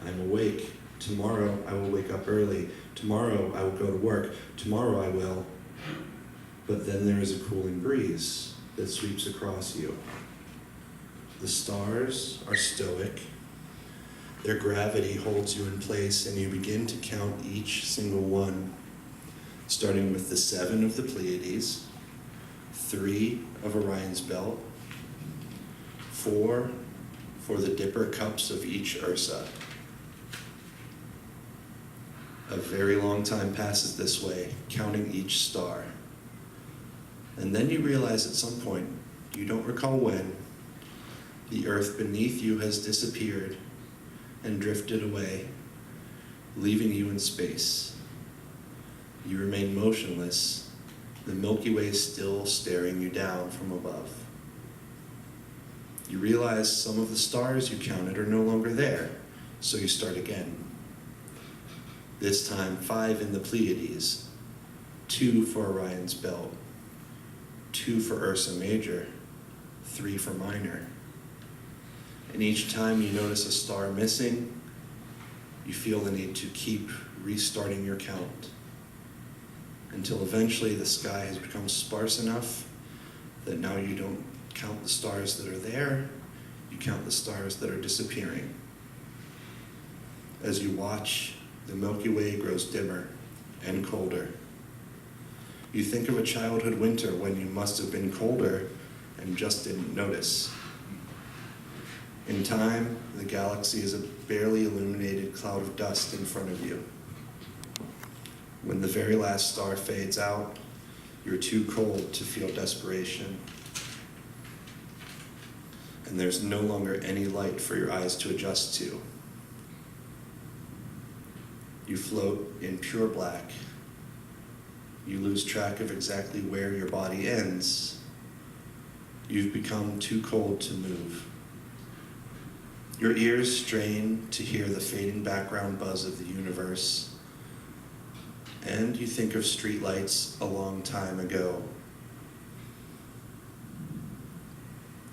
I'm awake. Tomorrow I will wake up early. Tomorrow I will go to work. Tomorrow I will. But then there is a cooling breeze that sweeps across you. The stars are stoic. Their gravity holds you in place, and you begin to count each single one, starting with the 7 of the Pleiades, 3 of Orion's belt, 4 for the dipper cups of each Ursa. A very long time passes this way, counting each star. And then you realize at some point, you don't recall when, the earth beneath you has disappeared and drifted away, leaving you in space. You remain motionless, the Milky Way still staring you down from above. You realize some of the stars you counted are no longer there, so you start again. This time 5 in the Pleiades, 2 for Orion's belt, 2 for Ursa Major, 3 for Minor. And each time you notice a star missing, you feel the need to keep restarting your count, until eventually the sky has become sparse enough that now you don't count the stars that are there, you count the stars that are disappearing. As you watch, the Milky Way grows dimmer and colder. You think of a childhood winter when you must have been colder and just didn't notice. In time, the galaxy is a barely illuminated cloud of dust in front of you. When the very last star fades out, you're too cold to feel desperation. And there's no longer any light for your eyes to adjust to. You float in pure black. You lose track of exactly where your body ends. You've become too cold to move. Your ears strain to hear the fading background buzz of the universe. And you think of streetlights a long time ago.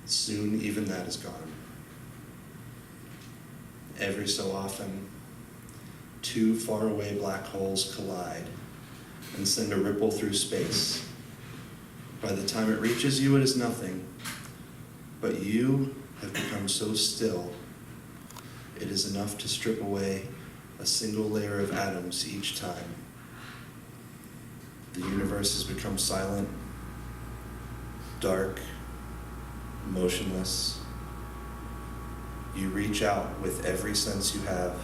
Soon even that is gone. Every so often, 2 faraway black holes collide and send a ripple through space. By the time it reaches you, it is nothing, but you have become so still, it is enough to strip away a single layer of atoms each time. The universe has become silent, dark, motionless. You reach out with every sense you have,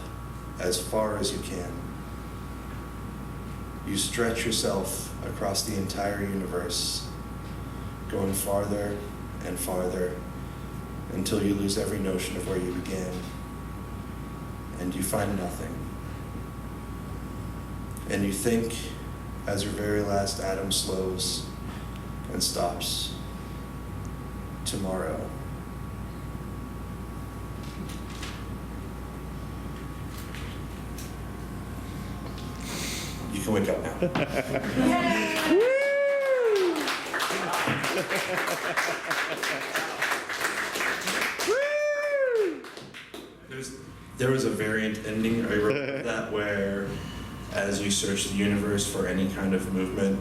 as far as you can. You stretch yourself across the entire universe, going farther and farther until you lose every notion of where you began, and you find nothing. And you think, as your very last atom slows and stops, tomorrow. You can wake up now. There was a variant ending I wrote that where, as you search the universe for any kind of movement,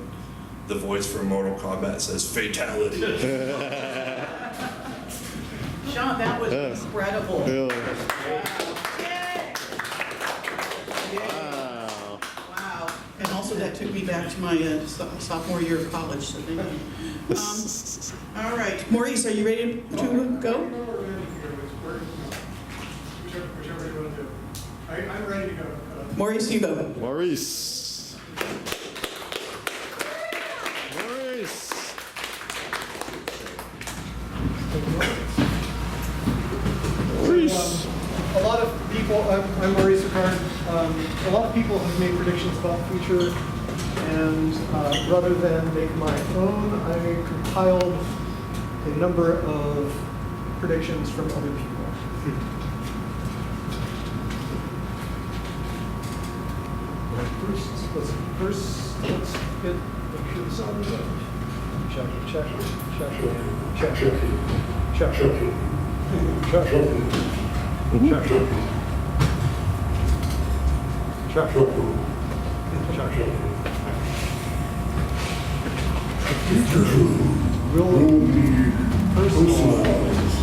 the voice from Mortal Kombat says fatality. Sean, that was incredible. Really? Wow. Wow. And also that took me back to my sophomore year of college, so thank you. All right, Maurice, are you ready to go? Whichever you want to do. I'm ready to go. Maurice, you go. Maurice. Maurice. Maurice. A lot of people, I'm Maurice Ricard. A lot of people have made predictions about the future, and rather than make my own, I compiled a number of predictions from other people. First, let's get, make sure the sound is up. Check, check, check, check, check, check, check, Will be personalized.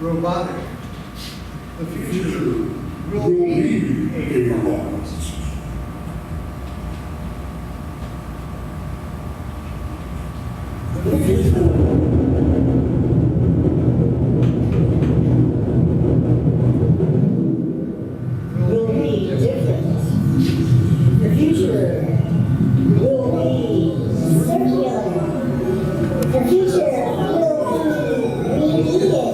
Robotic. The future will be a robot. The future will be different. The future will be circular. The future will be repeated.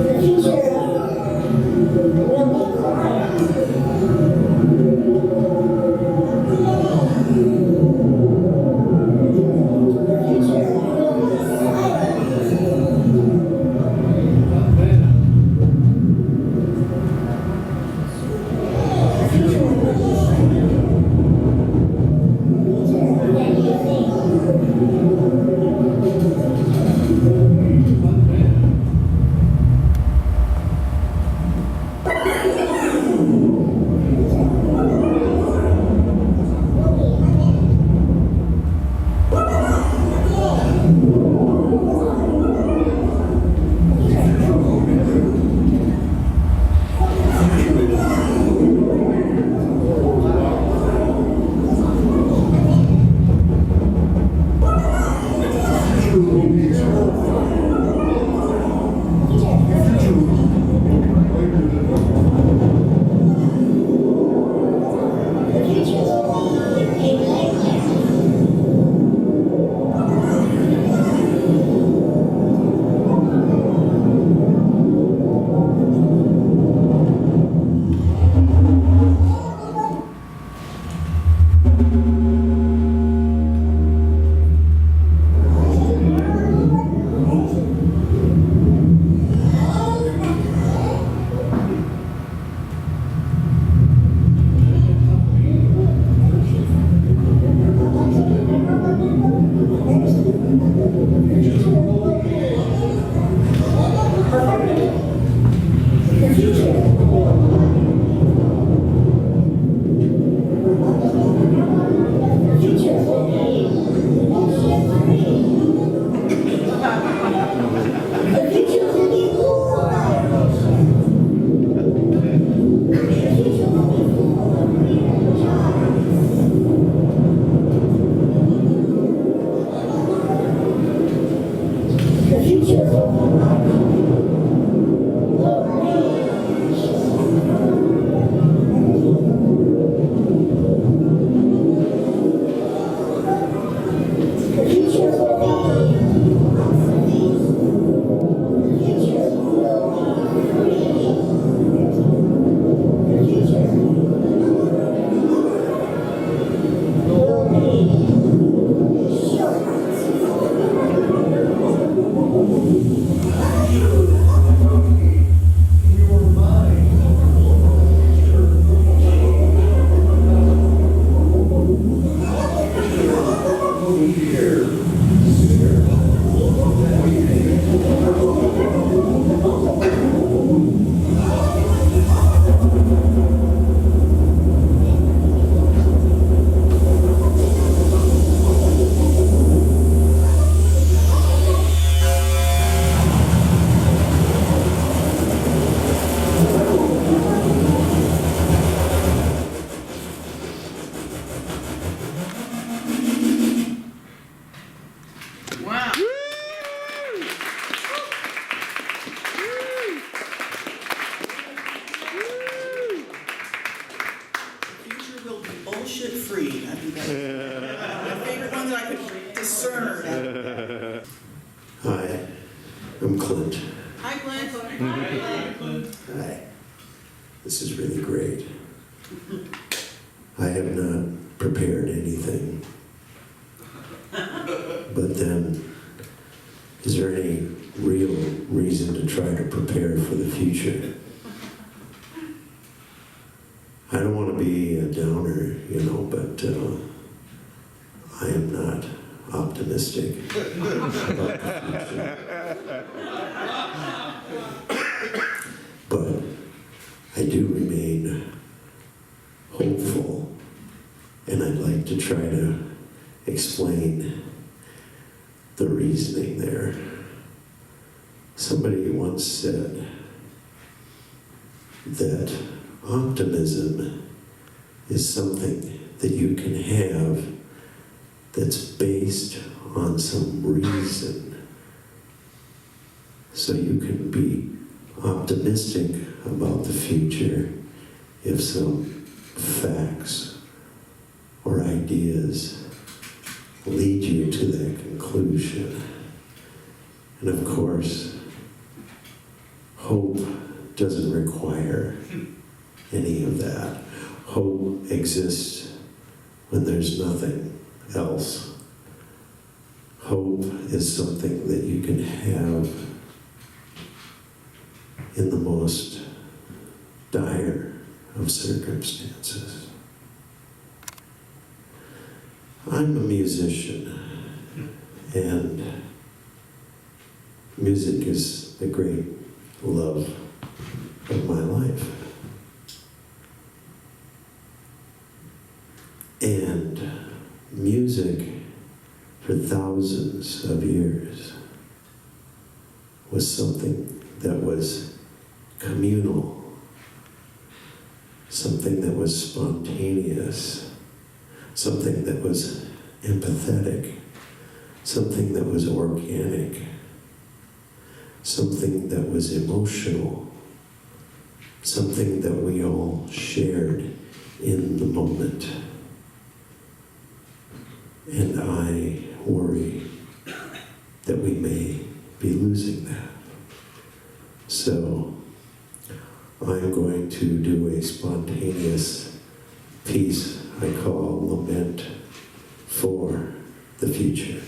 The future will be quiet. The future Wow. Future will be bullshit free. I think that's My favorite one that I could discern. Hi, I'm Clint. Hi, Glenn. Hi. This is really great. I have not prepared anything. But then, is there any real reason to try to prepare for the future? I don't want to be a downer, but I am not optimistic about the future. But I do remain hopeful, and I'd like to try to explain the reasoning there. Somebody once said that optimism is something that you can have that's based on some reason. So you can be optimistic about the future if some facts or ideas lead you to that conclusion. And of course, hope doesn't require any of that. Hope exists when there's nothing else. Hope is something that you can have in the most dire of circumstances. I'm a musician, and music is the great love of my life. And music, for thousands of years, was something that was communal, something that was spontaneous, something that was empathetic, something that was organic, something that was emotional, something that we all shared in the moment. And I worry that we may be losing that. So I'm going to do a spontaneous piece I call Lament for the Future.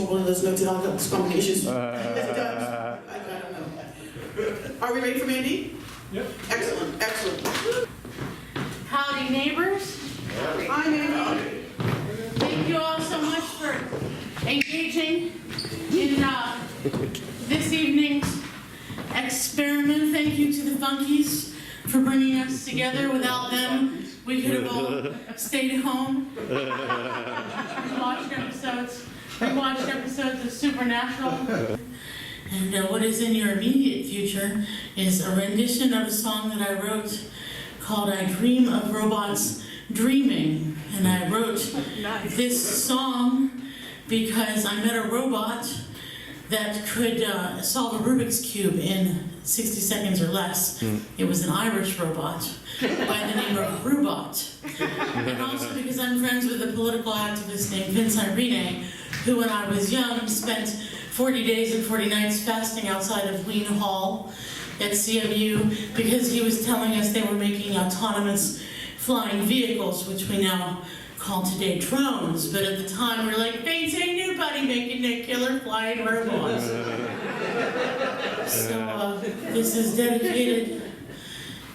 one of those nocturnal combinations. Yes, it does. I don't know. Are we ready for Mandy? Yep. Excellent, excellent. Howdy, neighbors. Hi, Mandy. Thank you all so much for engaging in this evening's experiment. Thank you to the Funkies for bringing us together. Without them, we could have all stayed at home. Rewatched episodes of Supernatural. And what is in your immediate future is a rendition of a song that I wrote called I Dream of Robots Dreaming. And I wrote this song because I met a robot that could solve a Rubik's Cube in 60 seconds or less. It was an Irish robot by the name of Rubot. And also because I'm friends with a political activist named Vince Irene, who when I was young spent 40 days and 40 nights fasting outside of Ween Hall at CMU because he was telling us they were making autonomous flying vehicles, which we now call today drones. But at the time we were like, Vince, ain't nobody making their killer flying robots. So this is dedicated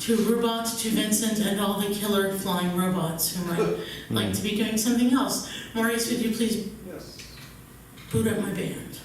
to Rubot, to Vincent, and all the killer flying robots who might like to be doing something else. Maurice, would you please boot up my band?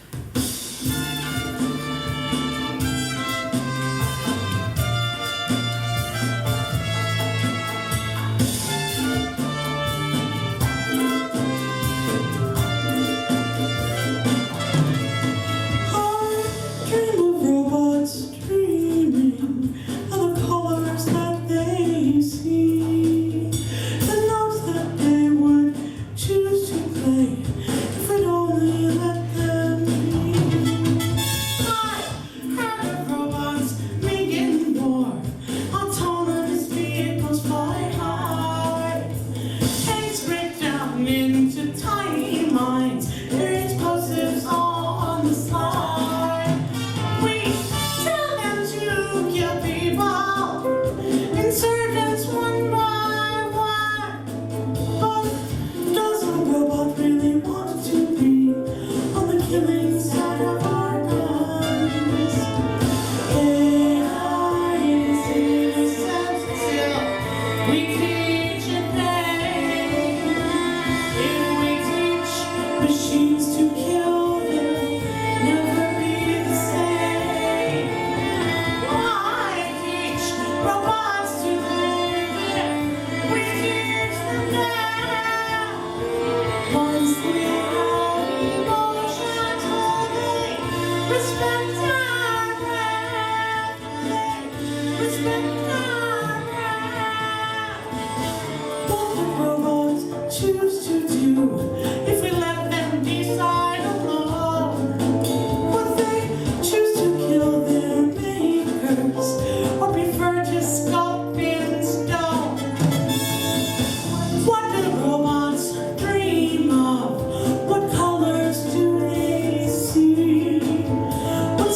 What colors do they see? What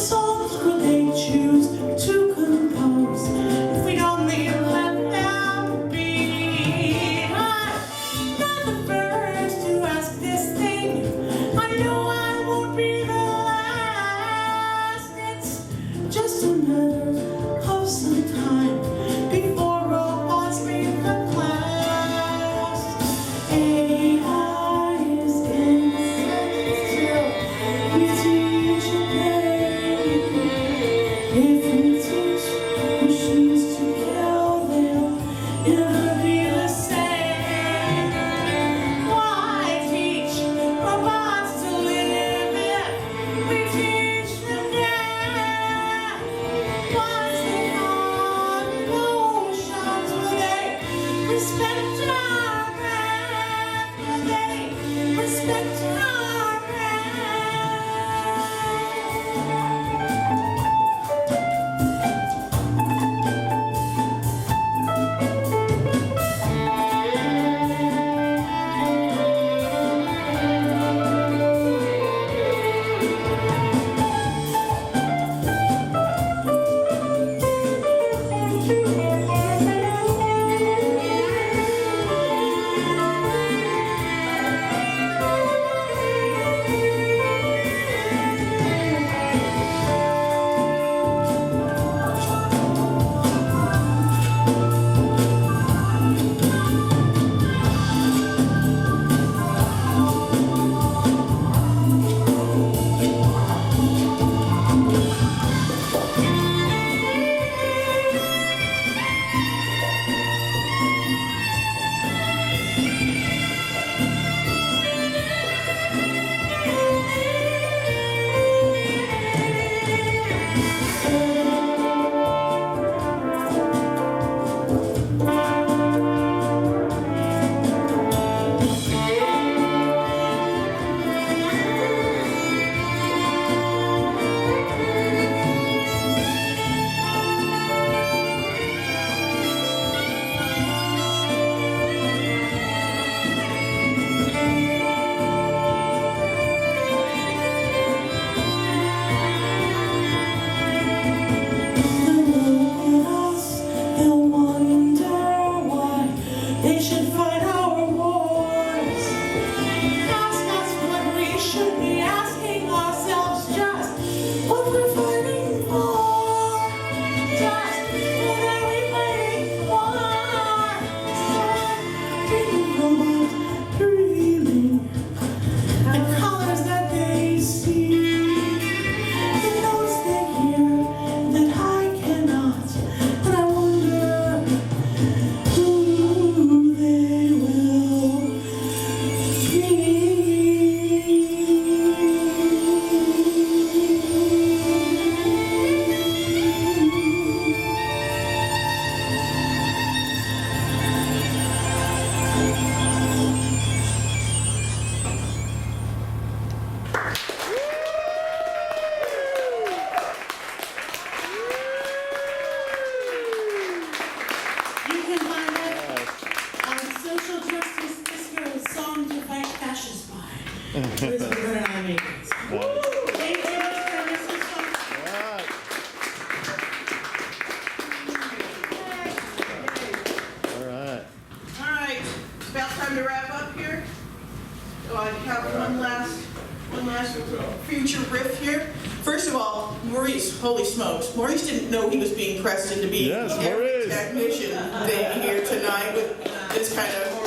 riff here. First of all, Maurice, holy smokes. Maurice didn't know he was being pressed into being Yes, every Maurice. technician thing here tonight with this kind of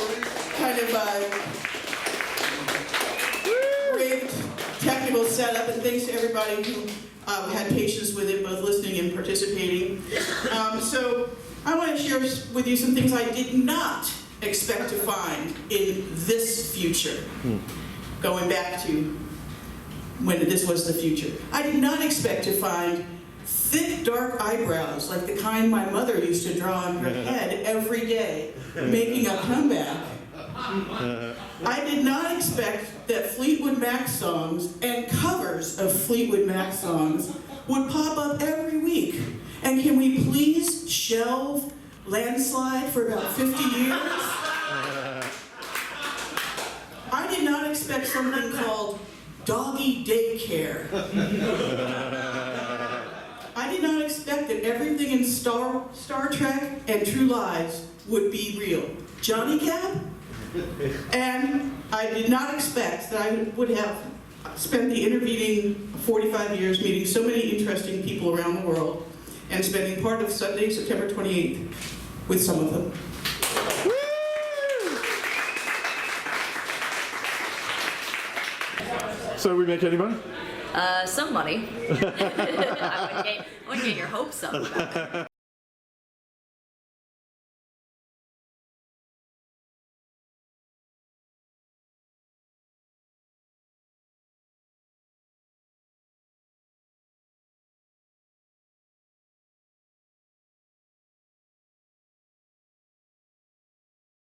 rigged technical setup, and thanks to everybody who had patience with it, both listening and participating. So I want to share with you some things I did not expect to find in this future. Going back to when this was the future. I did not expect to find thick, dark eyebrows like the kind my mother used to draw on her head every day, making a comeback. I did not expect that Fleetwood Mac songs and covers of Fleetwood Mac songs would pop up every week. And can we please shelve Landslide for about 50 years? I did not expect something called Doggy Daycare. I did not expect that everything in Star Trek and True Lies would be real. Johnny Cab? And I did not expect that I would have spent the intervening 45 years meeting so many interesting people around the world and spending part of Sunday, September 28th, with some of them. So we make any money? Some money. I wouldn't get your hopes up about it.